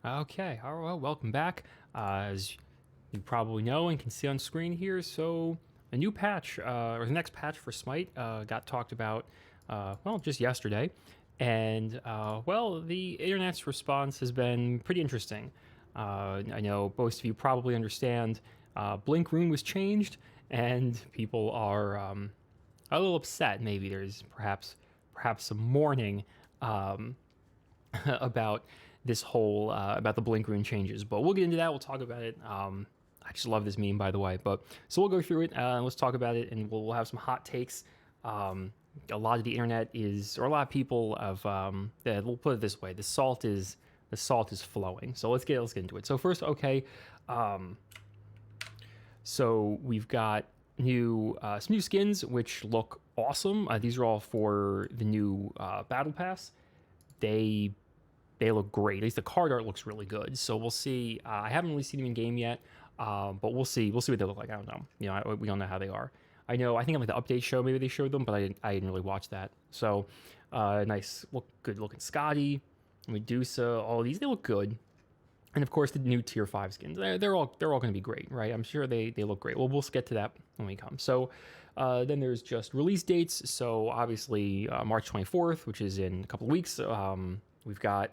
Okay, all right, well, welcome back. As you probably know and can see on screen here, so a new patch, or the next patch for Smite, got talked about, just yesterday. And, the internet's response has been pretty interesting. I know most of you probably understand Blink Rune was changed, and people are a little upset. Maybe there's perhaps some mourning um, about this whole about the blink rune changes, but we'll get into that. We'll talk about it. I just love this meme, by the way. But so we'll go through it. Let's talk about it, and we'll have some hot takes. A lot of the internet is, or a lot of people have. Yeah, we'll put it this way: the salt is flowing. So let's get into it. So first, okay. So we've got some new skins which look awesome. These are all for the new battle pass. They they look great. At least the card art looks really good. So we'll see. I haven't really seen them in game yet, but we'll see. We'll see what they look like. I don't know. We don't know how they are. I know. I think on like the update show, maybe they showed them, but I didn't really watch that. So nice, good looking Scotty, Medusa. All these they look good. And of course the new tier 5 skins. They're all going to be great, right? I'm sure they look great. Well, we'll get to that when we come. So then there's just release dates. So obviously March 24th, which is in a couple of weeks. We've got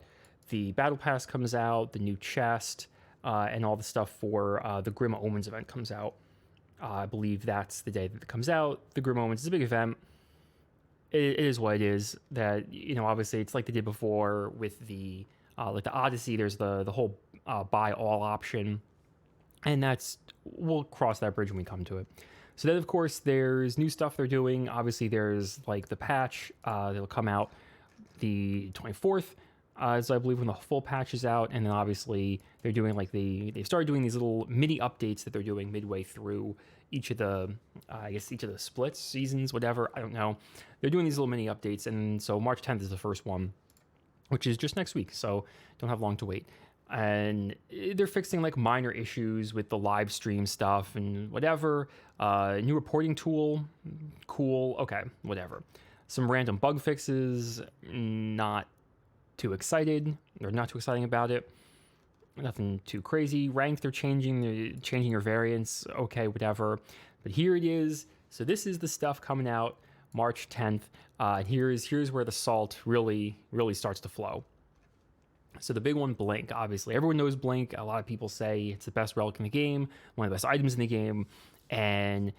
the battle pass comes out, the new chest, and all the stuff for the Grim Omens event comes out. I believe that's the day that it comes out. The Grim Omens is a big event. It is what it is. That obviously it's like they did before with the like the Odyssey. There's the whole buy all option, and we'll cross that bridge when we come to it. So then, of course, there's new stuff they're doing. Obviously, there's like the patch that'll come out the 24th, is I believe when the full patch is out, and then obviously they're doing like they've started doing these little mini updates that they're doing midway through each of the each of the splits, seasons, whatever, I don't know. They're doing these little mini updates, and so March 10th is the first one, which is just next week, so don't have long to wait. And they're fixing like minor issues with the live stream stuff and whatever. New reporting tool, cool, okay, whatever. Some random bug fixes, not too excited, or not too exciting about it. Nothing too crazy. Rank, they're changing your variants, okay, whatever. But here it is. So this is the stuff coming out March 10th. Here's where the salt really starts to flow. So the big one, Blink, obviously. Everyone knows Blink. A lot of people say it's the best relic in the game, one of the best items in the game. And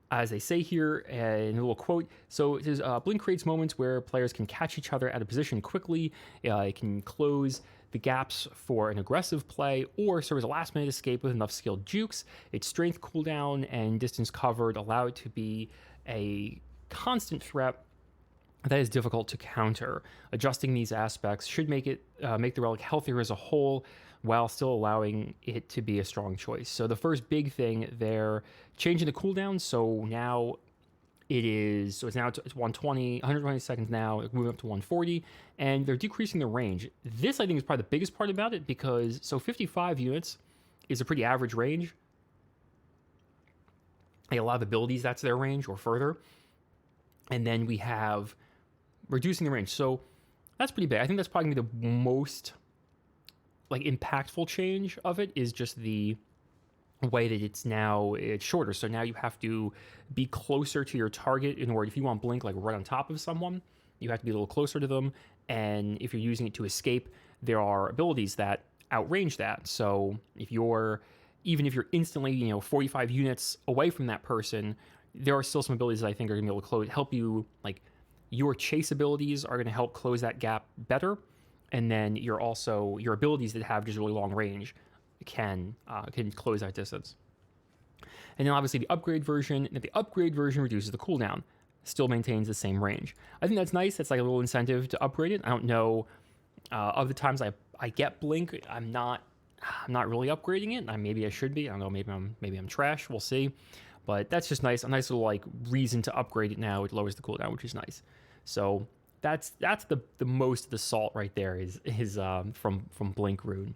as they say here in a little quote, so it says, Blink creates moments where players can catch each other at a position quickly. It can close the gaps for an aggressive play or serve as a last-minute escape with enough skilled jukes. Its strength cooldown and distance covered allow it to be a constant threat that is difficult to counter. Adjusting these aspects should make the relic healthier as a whole, while still allowing it to be a strong choice. So the first big thing, they're changing the cooldown. So now it's 120 seconds now, moving up to 140, and they're decreasing the range. This I think is probably the biggest part about it, because 55 units is a pretty average range. A lot of abilities, that's their range or further. And then we have reducing the range. So that's pretty big. I think that's probably gonna be the most like impactful change of it, is just the way that it's shorter. So now you have to be closer to your target in order, if you want Blink like right on top of someone, you have to be a little closer to them. And if you're using it to escape, there are abilities that outrange that. So even if you're instantly 45 units away from that person, there are still some abilities that I think are going to be able to help you. Like your chase abilities are going to help close that gap better, and then your abilities that have just really long range can close that distance. And then obviously the upgrade version reduces the cooldown, still maintains the same range. I think that's nice. That's like a little incentive to upgrade it. I don't know, of the times I get Blink, I'm not really upgrading it. Maybe I should be. I don't know. Maybe I'm trash. We'll see. But that's just nice. A nice little like reason to upgrade it now. It lowers the cooldown, which is nice. So that's the most of the salt right there is from Blink Rune.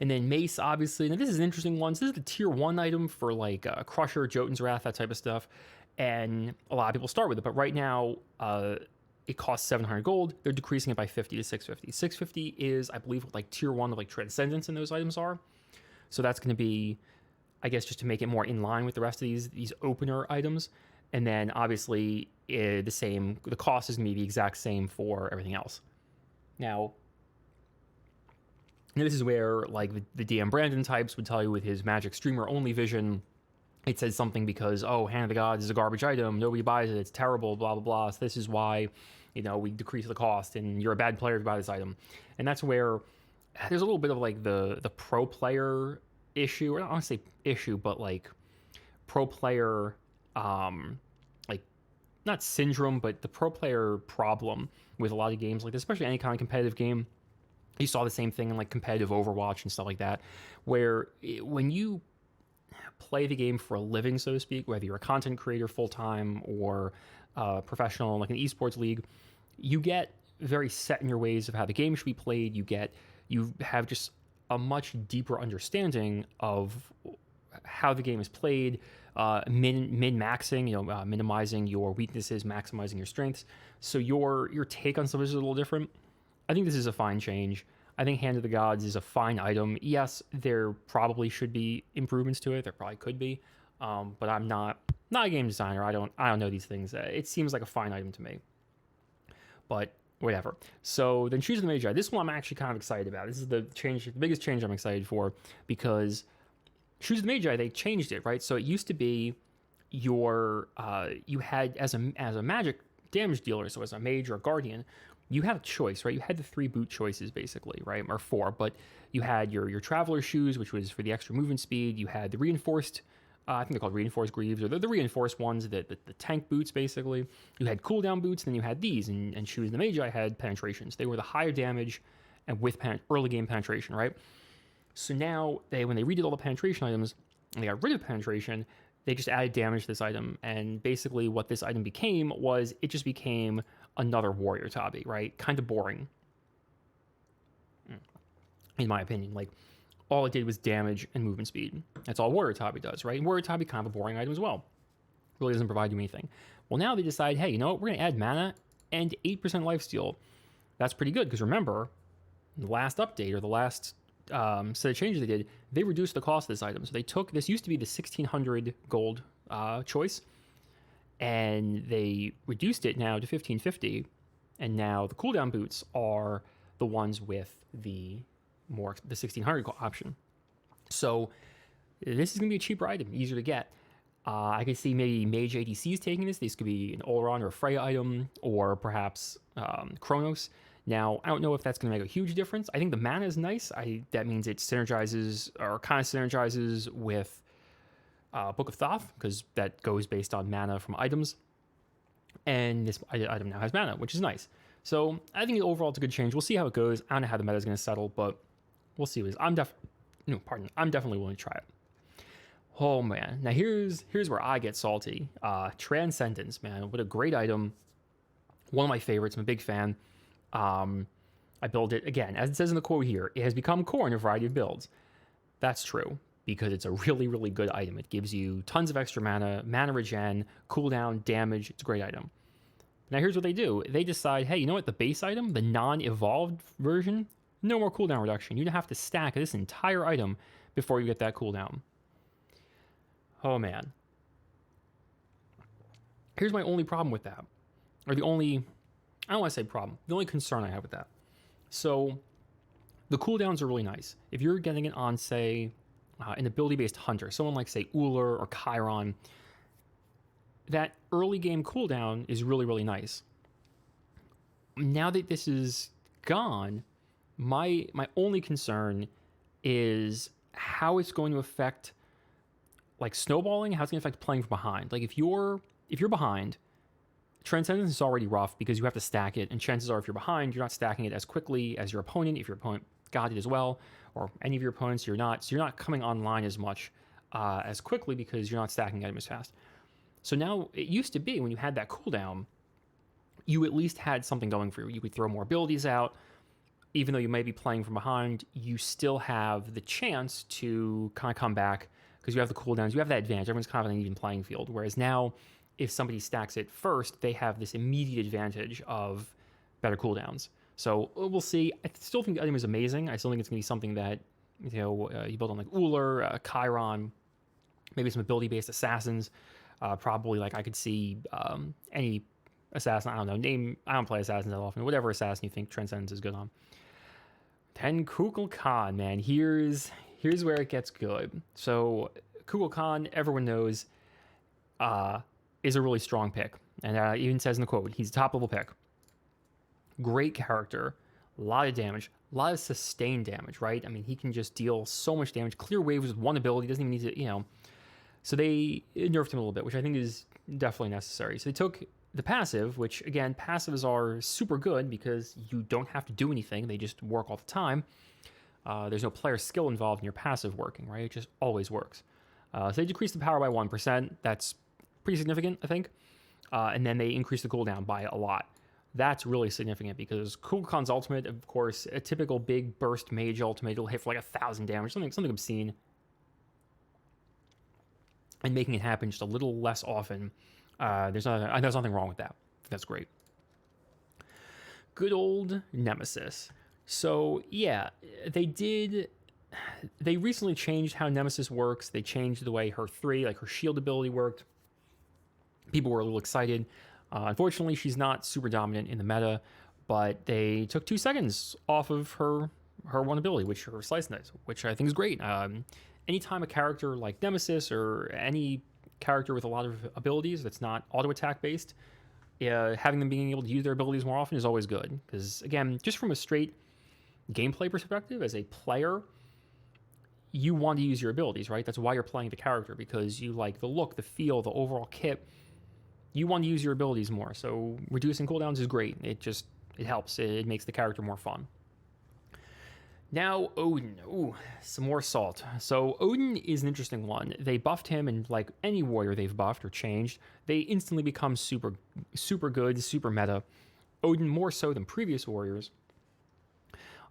And then Mace, obviously. Now this is an interesting one. So this is the tier 1 item for like Crusher, Jotun's Wrath, that type of stuff. And a lot of people start with it. But right now, it costs 700 gold. They're decreasing it by 50 to 650. 650 is, I believe, what like tier 1 of like Transcendence in those items are. So that's going to be, I guess, just to make it more in line with the rest of these opener items. And then obviously the cost is going to be the exact same for everything else. Now this is where like the DM Brandon types would tell you with his magic streamer only vision, it says something because, oh, Hand of the Gods is a garbage item, nobody buys it, it's terrible, blah blah blah. So this is why, we decrease the cost, and you're a bad player if you buy this item. And that's where there's a little bit of like the pro player issue, or I don't want to say issue, but like pro player like not syndrome, but the pro player problem with a lot of games like this, especially any kind of competitive game. You saw the same thing in like competitive Overwatch and stuff like that, where when you play the game for a living, so to speak, whether you're a content creator full-time or professional like an esports league, you get very set in your ways of how the game should be played. You have just a much deeper understanding of how the game is played, min-maxing, minimizing your weaknesses, maximizing your strengths. So your take on stuff is a little different. I think this is a fine change. I think Hand of the Gods is a fine item. Yes, there probably should be improvements to it. There probably could be, but I'm not a game designer. I don't know these things. It seems like a fine item to me, but whatever. So then Shoes of the Magi. This one I'm actually kind of excited about. This is the biggest change I'm excited for, because Shoes of the Magi, they changed it, right? So it used to be you had as a magic damage dealer, so as a mage or a guardian, you had a choice, right? You had the 3 boot choices basically, right? Or 4, but you had your traveler shoes, which was for the extra movement speed. You had the reinforced, I think they're called reinforced greaves, or the reinforced ones, the tank boots basically. You had cooldown boots, and then you had these, and Shoes of the Magi had penetrations. They were the higher damage and with early game penetration, right? So now when they redid all the penetration items and they got rid of penetration, they just added damage to this item. And basically what this item became was it just became another warrior tabi, right? Kind of boring, in my opinion. Like, all it did was damage and movement speed. That's all warrior tabi does, right? And warrior tabi, kind of a boring item as well. Really doesn't provide you anything. Well, now they decide, hey, you know what? We're going to add mana and 8% lifesteal. That's pretty good, because remember, the last update, or the last set of changes they did, they reduced the cost of this item. So they took, this used to be the 1600 gold choice, and they reduced it now to 1550, and now the cooldown boots are the ones with the 1600 option. So this is going to be a cheaper item, easier to get. I could see maybe mage ADCs taking this. These could be an Oleron or a Freya item, or perhaps Chronos. Now, I don't know if that's going to make a huge difference. I think the mana is nice. That means it synergizes, or kind of synergizes with Book of Thoth, because that goes based on mana from items. And this item now has mana, which is nice. So I think overall it's a good change. We'll see how it goes. I don't know how the meta is going to settle, but we'll see what it is. I'm definitely willing to try it. Oh man, now here's where I get salty. Transcendence, man, what a great item. One of my favorites. I'm a big fan. I build it, again, as it says in the quote here, it has become core in a variety of builds. That's true, because it's a really, really good item. It gives you tons of extra mana regen, cooldown, damage. It's a great item. Now here's what they do. They decide, hey, you know what? The base item, the non-evolved version, no more cooldown reduction. You have to stack this entire item before you get that cooldown. Oh man. Here's my only problem with that. Or the only, I don't want to say problem, the only concern I have with that. So the cooldowns are really nice. If you're getting it on, say, an ability-based hunter, someone like, say, Uller or Chiron, that early game cooldown is really, really nice. Now that this is gone, my only concern is how it's going to affect, like, snowballing, how it's going to affect playing from behind. Like, if you're behind, Transcendence is already rough because you have to stack it, and chances are if you're behind, you're not stacking it as quickly as your opponent. If your opponent got it as well, or any of your opponents, you're not. So you're not coming online as much as quickly because you're not stacking items as fast. So now, it used to be when you had that cooldown, you at least had something going for you. You could throw more abilities out. Even though you may be playing from behind, you still have the chance to kind of come back because you have the cooldowns. You have that advantage. Everyone's kind of on an even playing field. Whereas now, if somebody stacks it first, they have this immediate advantage of better cooldowns. So we'll see. I still think the item is amazing. I still think it's going to be something that you build on like Uller, Chiron, maybe some ability-based assassins. Probably like I could see any assassin. I don't know. I don't play assassins that often. Whatever assassin you think Transcendence is good on. Then Kukulkan, man. Here's where it gets good. So Kukulkan, everyone knows, is a really strong pick, and even says in the quote, he's a top level pick. Great character, a lot of damage, a lot of sustained damage, right? I mean, he can just deal so much damage. Clear waves with one ability, doesn't even need to, So they nerfed him a little bit, which I think is definitely necessary. So they took the passive, which again, passives are super good because you don't have to do anything. They just work all the time. There's no player skill involved in your passive working, right? It just always works. So they decreased the power by 1%. That's pretty significant, I think. And then they increased the cooldown by a lot. That's really significant because Kukulkan's ultimate, of course, a typical big burst mage ultimate, it'll hit for like 1,000 damage, something obscene. And making it happen just a little less often, there's nothing wrong with that. That's great. Good old Nemesis. So yeah, they recently changed how Nemesis works. They changed the way her shield ability worked. People were a little excited. Unfortunately, she's not super dominant in the meta, but they took 2 seconds off of her one ability, which her slice knives, which I think is great. Anytime a character like Nemesis or any character with a lot of abilities that's not auto attack based, having them being able to use their abilities more often is always good. Because again, just from a straight gameplay perspective, as a player, you want to use your abilities, right? That's why you're playing the character, because you like the look, the feel, the overall kit. You want to use your abilities more. So reducing cooldowns is great. It helps. It makes the character more fun. Now, Odin. Ooh, some more salt. So Odin is an interesting one. They buffed him, and like any warrior they've buffed or changed, they instantly become super, super good, super meta. Odin more so than previous warriors.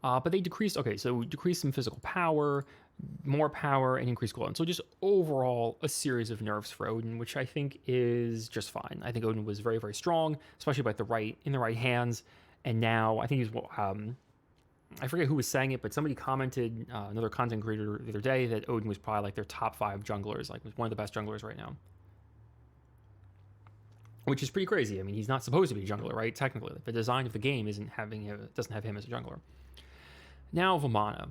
But they decreased some physical power, more power, and increased cooldown. So just overall a series of nerfs for Odin, which I think is just fine. I think Odin was very, very strong, especially in the right hands. And now I think he's I forget who was saying it, but somebody commented, another content creator the other day, that Odin was probably like their top 5 junglers, like was one of the best junglers right now. Which is pretty crazy. I mean, he's not supposed to be a jungler, right? Technically, the design of the game doesn't have him as a jungler. Now Vamana.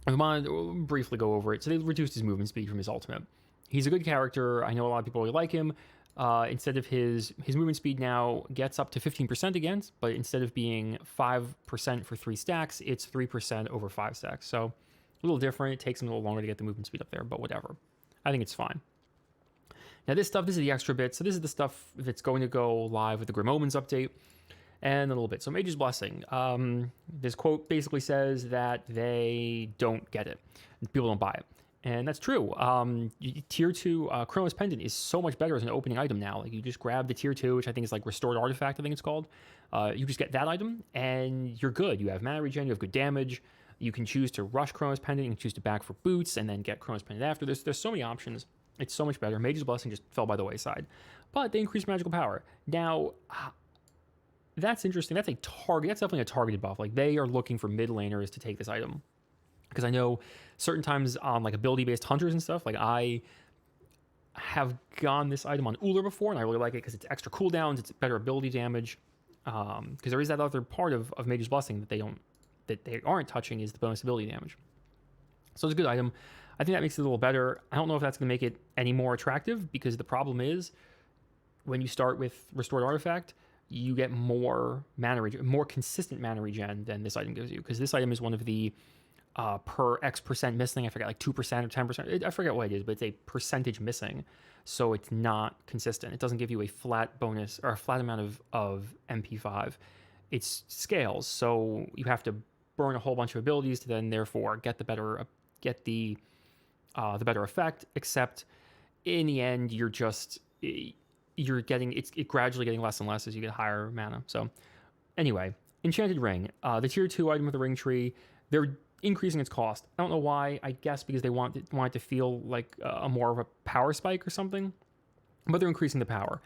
We'll briefly go over it. So they reduced his movement speed from his ultimate. He's a good character. I know a lot of people really like him. Instead of his movement speed now gets up to 15% again, but instead of being 5% for 3 stacks, it's 3% over 5 stacks. So a little different. It takes him a little longer to get the movement speed up there, but whatever. I think it's fine. Now this is the extra bit. So this is the stuff that's going to go live with the Grim Omens update. And a little bit. So Mage's Blessing. This quote basically says that they don't get it. People don't buy it. And that's true. Tier 2 Chronos Pendant is so much better as an opening item now. Like you just grab the Tier 2, which I think is like Restored Artifact, I think it's called. You just get that item and you're good. You have mana regen, you have good damage. You can choose to rush Chronos Pendant, you can choose to back for boots and then get Chronos Pendant after. There's so many options. It's so much better. Mage's Blessing just fell by the wayside. But they increased magical power. Now, that's interesting. That's definitely a targeted buff. Like they are looking for mid laners to take this item. Because I know certain times on like ability-based hunters and stuff, like I have gone this item on Uller before, and I really like it because it's extra cooldowns, it's better ability damage. Because there is that other part of Mage's Blessing that they aren't touching is the bonus ability damage. So it's a good item. I think that makes it a little better. I don't know if that's going to make it any more attractive, because the problem is when you start with Restored Artifact, you get more consistent mana regen than this item gives you, because this item is one of the per X percent missing. I forget, like 2% or 10%. I forget what it is, but it's a percentage missing. So it's not consistent. It doesn't give you a flat bonus or a flat amount of MP5. It's scales. So you have to burn a whole bunch of abilities to then therefore get the better effect. Except in the end, you're getting it gradually getting less and less as you get higher mana. So anyway, Enchanted Ring, the tier 2 item of the ring tree, they're increasing its cost. I don't know why. I guess because they want it to feel like a more of a power spike or something. but they're increasing the power,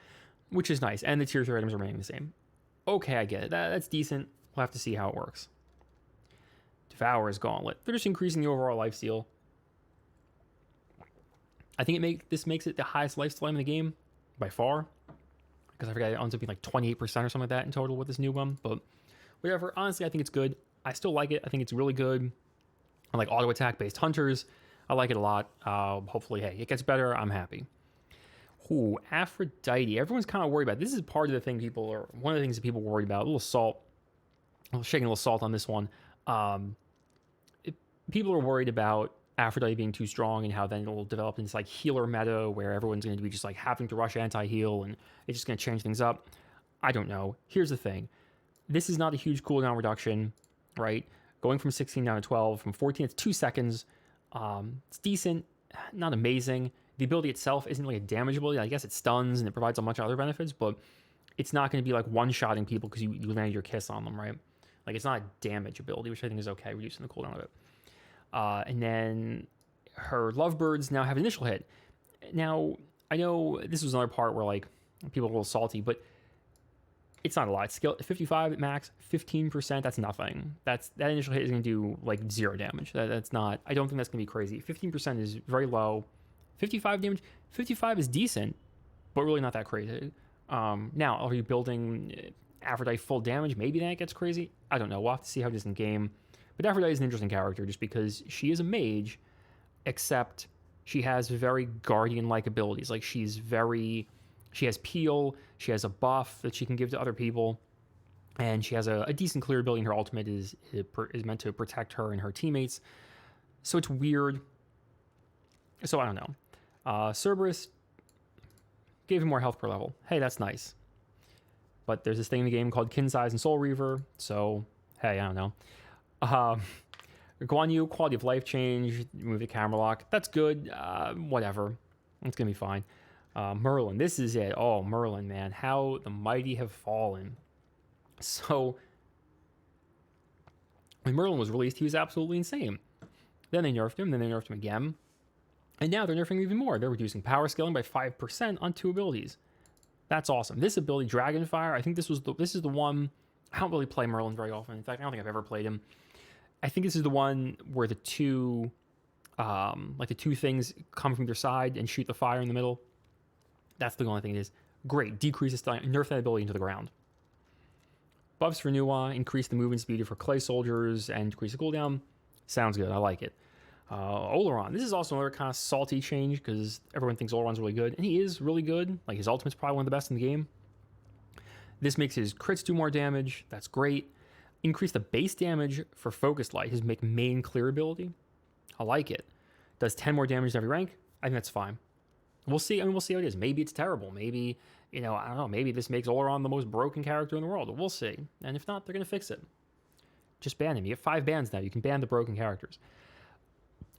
which is nice. And the tier 3 items are remaining the same. Okay, I get it. That's decent. We'll have to see how it works. Devourer's Gauntlet. They're just increasing the overall lifesteal. I think this makes it the highest lifesteal item in the game by far. Because I forget it ends up being like 28% or something like that in total with this new one. But whatever. Honestly, I think it's good. I still like it. I think it's really good. I like auto attack based hunters. I like it a lot. Hopefully, hey, it gets better. I'm happy. Ooh, Aphrodite. Everyone's kind of worried about. This is part of the thing one of the things that people worried about. Shaking a little salt on this one. People are worried about Aphrodite being too strong and how then it will develop into this like healer meta where everyone's going to be just like having to rush anti-heal and it's just going to change things up. I don't know. Here's the thing. This is not a huge cooldown reduction, right? Going from 16 down to 12, from 14 to 2 seconds. It's decent, not amazing. The ability itself isn't really a damage ability. I guess it stuns and it provides a bunch of other benefits, but it's not going to be like one-shotting people because you landed your kiss on them, right? Like it's not a damage ability, which I think is okay, reducing the cooldown of it. And then her lovebirds now have initial hit. Now, I know this was another part where like people are a little salty, but it's not a lot. Skill 55 at max, 15%, that's nothing. That initial hit is going to do like 0 damage. That's not, I don't think that's going to be crazy. 15% is very low. 55 damage, 55 is decent, but really not that crazy. Now, are you building Aphrodite full damage? Maybe that gets crazy. I don't know. We'll have to see how it is in game. But Aphrodite is an interesting character just because she is a mage, except she has very guardian-like abilities. Like she has peel, she has a buff that she can give to other people, and she has a decent clear ability, and her ultimate is meant to protect her and her teammates. So it's weird. So I don't know. Cerberus gave him more health per level. Hey, that's nice. But there's this thing in the game called Kin Size and Soul Reaver, so hey, I don't know. Guan Yu, quality of life change, move the camera lock. That's good. Whatever. It's going to be fine. Merlin, this is it. Oh, Merlin, man. How the mighty have fallen. So, when Merlin was released, he was absolutely insane. Then they nerfed him, then they nerfed him again. And now they're nerfing him even more. They're reducing power scaling by 5% on 2 abilities. That's awesome. This ability, Dragonfire, I think this is the one. I don't really play Merlin very often. In fact, I don't think I've ever played him. I think this is the one where the two things come from either side and shoot the fire in the middle. That's the only thing it is. Great. Decrease the stun, nerf that ability into the ground. Buffs for Nuwa, increase the movement speed for clay soldiers, and decrease the cooldown. Sounds good. I like it. Oleron. This is also another kind of salty change because everyone thinks Oleron's really good, and he is really good. Like his ultimate's probably one of the best in the game. This makes his crits do more damage. That's great. Increase the base damage for Focused Light, his make main clear ability. I like it. Does 10 more damage to every rank. I think that's fine. We'll see. I mean, we'll see how it is. Maybe it's terrible. Maybe, I don't know. Maybe this makes Oleron the most broken character in the world. We'll see. And if not, they're going to fix it. Just ban him. You have 5 bans now. You can ban the broken characters.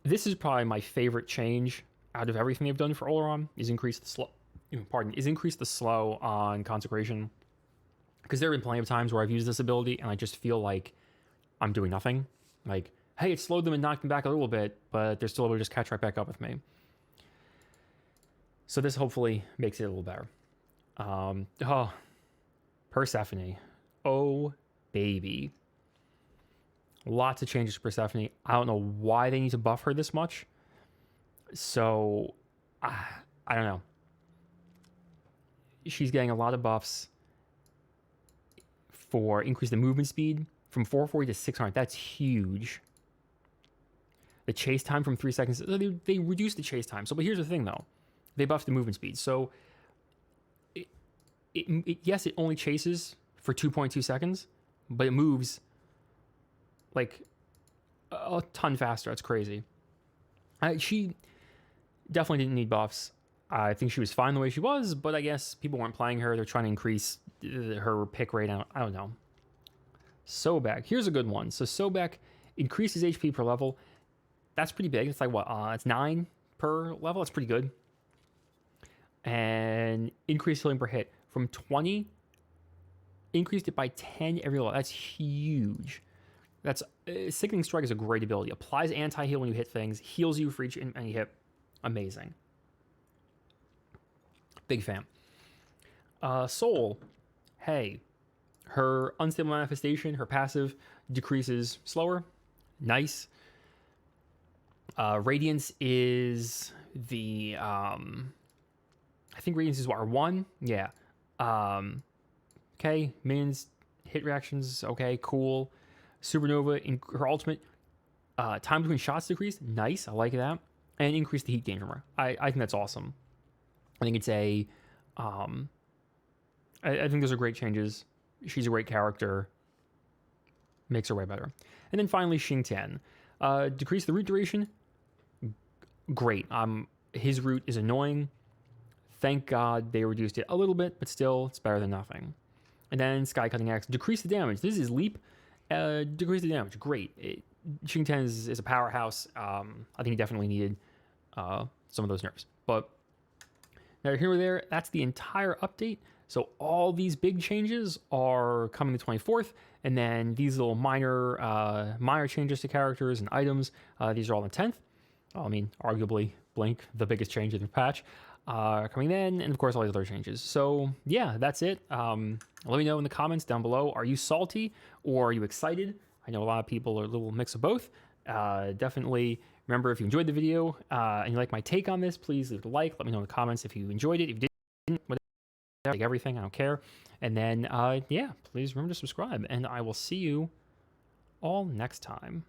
This is probably my favorite change out of everything they've done for Oleron is increase the slow on Consecration. Because there have been plenty of times where I've used this ability and I just feel like I'm doing nothing. Like, hey, it slowed them and knocked them back a little bit, but they're still able to just catch right back up with me. So this hopefully makes it a little better. Persephone. Oh, baby. Lots of changes to Persephone. I don't know why they need to buff her this much. So, I don't know. She's getting a lot of buffs for increase the movement speed from 440 to 600. That's huge. The chase time from 3 seconds. They reduced the chase time. So, but here's the thing, though. They buffed the movement speed. So, yes, it only chases for 2.2 seconds, but it moves like a ton faster. That's crazy. She definitely didn't need buffs. I think she was fine the way she was, but I guess people weren't playing her. They're trying to increase her pick rate. I don't know. Sobek. Here's a good one. So Sobek increases HP per level. That's pretty big. It's like what? It's 9 per level. That's pretty good. And increased healing per hit from 20. Increased it by 10 every level. That's huge. That's Sickening Strike is a great ability. Applies anti-heal when you hit things. Heals you for each any hit. Amazing. Big fan. Soul, hey, her unstable manifestation, her passive decreases slower. Nice. Radiance is the I think Radiance is what, R1? Yeah. Okay, minions hit reactions, okay, cool. Supernova in her ultimate, time between shots decreased. Nice, I like that. And increase the heat gain from her. I think that's awesome. I think it's I think those are great changes. She's a great character. Makes her way better. And then finally, Xingtian. Decrease the root duration. Great. His root is annoying. Thank God they reduced it a little bit, but still, it's better than nothing. And then Sky Cutting Axe. Decrease the damage. This is Leap. Decrease the damage. Great. Xingtian is a powerhouse. I think he definitely needed some of those nerfs. But now here or there, that's the entire update. So all these big changes are coming the 24th, and then these little minor changes to characters and items, these are all on the 10th. I mean, arguably, Blink, the biggest change in the patch, coming then, and of course all these other changes. So yeah, that's it. Let me know in the comments down below. Are you salty or are you excited? I know a lot of people are a little mix of both. Definitely remember, if you enjoyed the video and you like my take on this, please leave a like. Let me know in the comments if you enjoyed it. If you didn't, whatever, like everything, I don't care. And then, yeah, please remember to subscribe, and I will see you all next time.